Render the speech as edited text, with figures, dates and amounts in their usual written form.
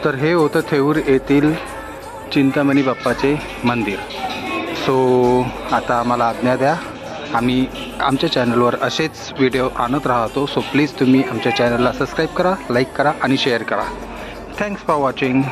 तर हे होतं थेऊर येथील चिंतामणी बाप्पाचे मंदिर. सो आता आम्हाला आज्ञा द्या. आम्ही आमच्या चॅनलवर असेच व्हिडिओ आणत राहतो. सो प्लीज तुम्ही आमच्या चॅनलला सबस्क्राईब करा, लाईक करा आणि शेअर करा. Thanks for watching.